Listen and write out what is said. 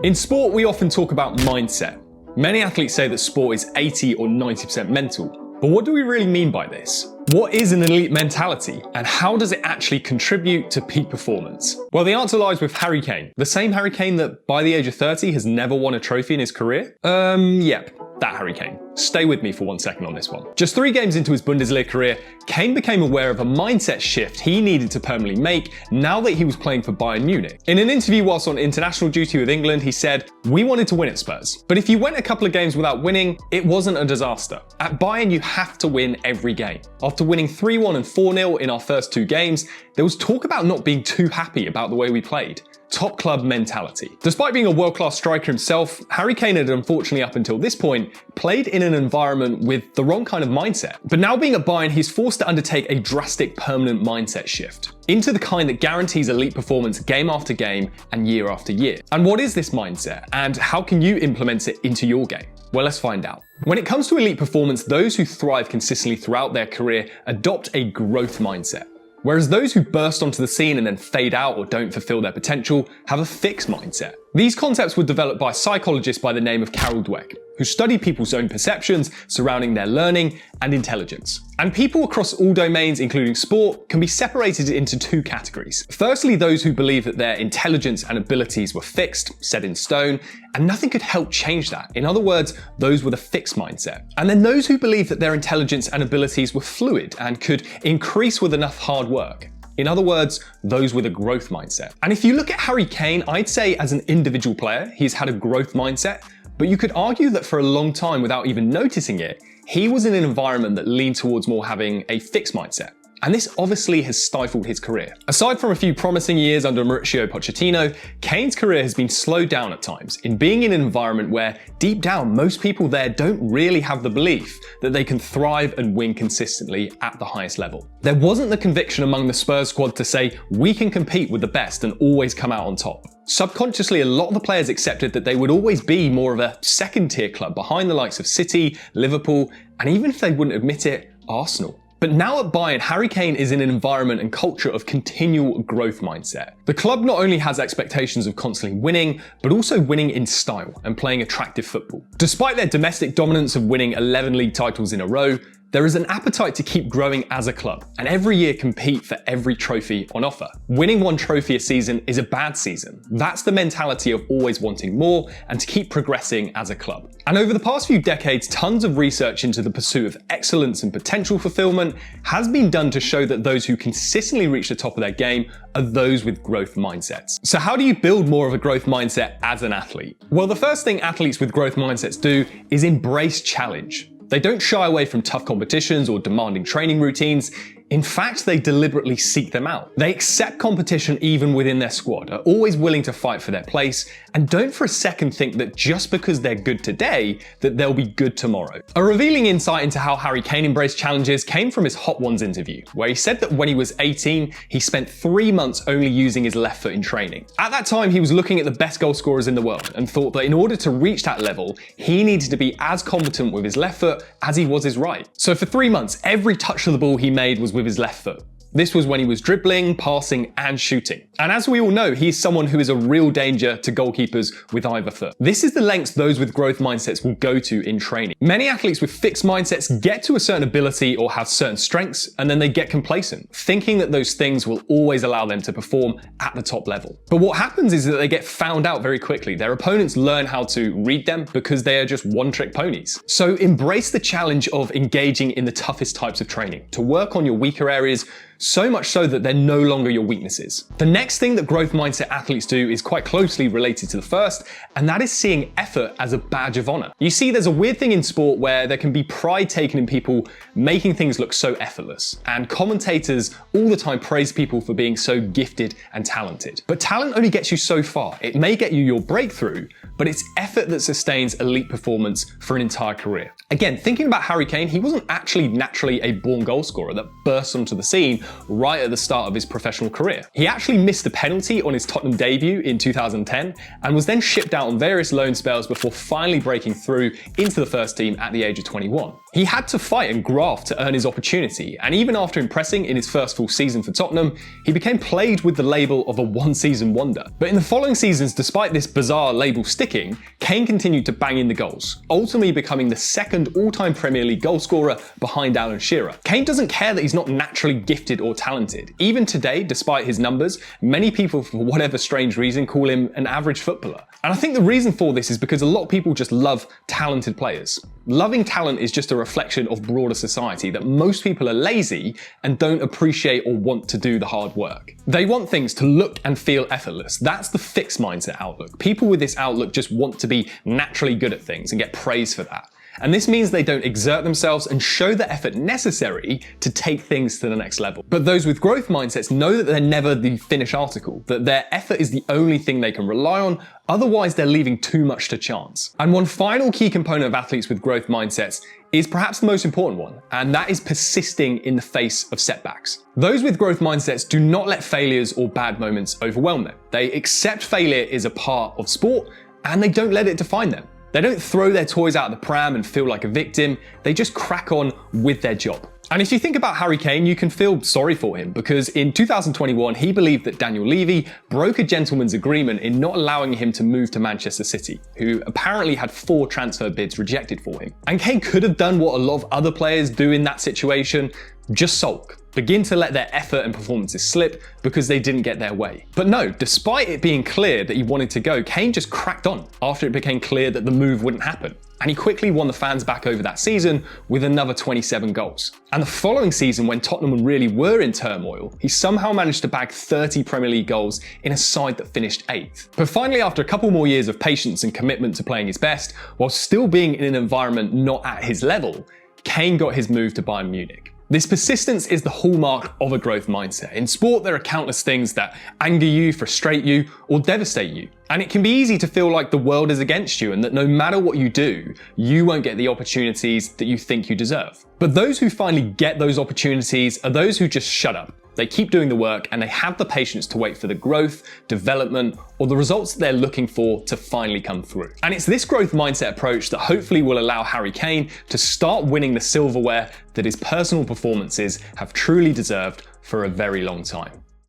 In sport, we often talk about mindset. Many athletes say that sport is 80 or 90% mental. But what do we really mean by this? What is an elite mentality, and how does it actually contribute to peak performance? Well, the answer lies with Harry Kane. The same Harry Kane that, by the age of 30, has never won a trophy in his career? Yep. That Harry Kane. Stay with me for 1 second on this one. Just 3 games into his Bundesliga career, Kane became aware of a mindset shift he needed to permanently make now that he was playing for Bayern Munich. In an interview whilst on international duty with England, he said, "We wanted to win at Spurs. But if you went a couple of games without winning, it wasn't a disaster. At Bayern, you have to win every game." After winning 3-1 and 4-0 in our first 2 games, there was talk about not being too happy about the way we played. Top club mentality. Despite being a world-class striker himself, Harry Kane had unfortunately up until this point played in an environment with the wrong kind of mindset. But now being at Bayern, he's forced to undertake a drastic permanent mindset shift into the kind that guarantees elite performance game after game and year after year. And what is this mindset, and how can you implement it into your game? Well, let's find out. When it comes to elite performance, those who thrive consistently throughout their career adopt a growth mindset. Whereas those who burst onto the scene and then fade out or don't fulfill their potential have a fixed mindset. These concepts were developed by a psychologist by the name of Carol Dweck, who studied people's own perceptions surrounding their learning and intelligence. And people across all domains, including sport, can be separated into 2 categories. Firstly, those who believe that their intelligence and abilities were fixed, set in stone, and nothing could help change that. In other words, those with a fixed mindset. And then those who believe that their intelligence and abilities were fluid and could increase with enough hard work. In other words, those with a growth mindset. And if you look at Harry Kane, I'd say as an individual player, he's had a growth mindset, but you could argue that for a long time without even noticing it, he was in an environment that leaned towards more having a fixed mindset. And this obviously has stifled his career. Aside from a few promising years under Mauricio Pochettino, Kane's career has been slowed down at times in being in an environment where, deep down, most people there don't really have the belief that they can thrive and win consistently at the highest level. There wasn't the conviction among the Spurs squad to say, we can compete with the best and always come out on top. Subconsciously, a lot of the players accepted that they would always be more of a second-tier club behind the likes of City, Liverpool, and even if they wouldn't admit it, Arsenal. But now at Bayern, Harry Kane is in an environment and culture of continual growth mindset. The club not only has expectations of constantly winning, but also winning in style and playing attractive football. Despite their domestic dominance of winning 11 league titles in a row, there is an appetite to keep growing as a club and every year compete for every trophy on offer. Winning 1 trophy a season is a bad season. That's the mentality of always wanting more and to keep progressing as a club. And over the past few decades, tons of research into the pursuit of excellence and potential fulfillment has been done to show that those who consistently reach the top of their game are those with growth mindsets. So how do you build more of a growth mindset as an athlete? Well, the first thing athletes with growth mindsets do is embrace challenge. They don't shy away from tough competitions or demanding training routines. In fact, they deliberately seek them out. They accept competition even within their squad, are always willing to fight for their place, and don't for a second think that just because they're good today, that they'll be good tomorrow. A revealing insight into how Harry Kane embraced challenges came from his Hot Ones interview, where he said that when he was 18, he spent 3 months only using his left foot in training. At that time, he was looking at the best goal scorers in the world and thought that in order to reach that level, he needed to be as competent with his left foot as he was his right. So for 3 months, every touch of the ball he made was with his left foot. This was when he was dribbling, passing, and shooting. And as we all know, he's someone who is a real danger to goalkeepers with either foot. This is the lengths those with growth mindsets will go to in training. Many athletes with fixed mindsets get to a certain ability or have certain strengths, and then they get complacent, thinking that those things will always allow them to perform at the top level. But what happens is that they get found out very quickly. Their opponents learn how to read them because they are just one-trick ponies. So embrace the challenge of engaging in the toughest types of training to work on your weaker areas, so much so that they're no longer your weaknesses. The next thing that growth mindset athletes do is quite closely related to the first, and that is seeing effort as a badge of honor. You see, there's a weird thing in sport where there can be pride taken in people making things look so effortless, and commentators all the time praise people for being so gifted and talented. But talent only gets you so far. It may get you your breakthrough, but it's effort that sustains elite performance for an entire career. Again, thinking about Harry Kane, he wasn't actually naturally a born goal scorer that burst onto the scene right at the start of his professional career. He actually missed a penalty on his Tottenham debut in 2010 and was then shipped out on various loan spells before finally breaking through into the first team at the age of 21. He had to fight and graft to earn his opportunity, and even after impressing in his first full season for Tottenham, he became plagued with the label of a one-season wonder. But in the following seasons, despite this bizarre label sticking, Kane continued to bang in the goals, ultimately becoming the second all-time Premier League goalscorer behind Alan Shearer. Kane doesn't care that he's not naturally gifted or talented. Even today, despite his numbers, many people, for whatever strange reason, call him an average footballer. And I think the reason for this is because a lot of people just love talented players. Loving talent is just a reflection of broader society that most people are lazy and don't appreciate or want to do the hard work. They want things to look and feel effortless. That's the fixed mindset outlook. People with this outlook just want to be naturally good at things and get praised for that. And this means they don't exert themselves and show the effort necessary to take things to the next level. But those with growth mindsets know that they're never the finished article, that their effort is the only thing they can rely on, otherwise they're leaving too much to chance. And one final key component of athletes with growth mindsets is perhaps the most important one, and that is persisting in the face of setbacks. Those with growth mindsets do not let failures or bad moments overwhelm them. They accept failure is a part of sport, and they don't let it define them. They don't throw their toys out of the pram and feel like a victim, they just crack on with their job. And if you think about Harry Kane, you can feel sorry for him, because in 2021, he believed that Daniel Levy broke a gentleman's agreement in not allowing him to move to Manchester City, who apparently had 4 transfer bids rejected for him. And Kane could have done what a lot of other players do in that situation, just sulk. Begin to let their effort and performances slip because they didn't get their way. But no, despite it being clear that he wanted to go, Kane just cracked on after it became clear that the move wouldn't happen. And he quickly won the fans back over that season with another 27 goals. And the following season, when Tottenham really were in turmoil, he somehow managed to bag 30 Premier League goals in a side that finished 8th. But finally, after a couple more years of patience and commitment to playing his best, while still being in an environment not at his level, Kane got his move to Bayern Munich. This persistence is the hallmark of a growth mindset. In sport, there are countless things that anger you, frustrate you, or devastate you. And it can be easy to feel like the world is against you and that no matter what you do, you won't get the opportunities that you think you deserve. But those who finally get those opportunities are those who just shut up. They keep doing the work and they have the patience to wait for the growth, development, or the results that they're looking for to finally come through. And it's this growth mindset approach that hopefully will allow Harry Kane to start winning the silverware that his personal performances have truly deserved for a very long time.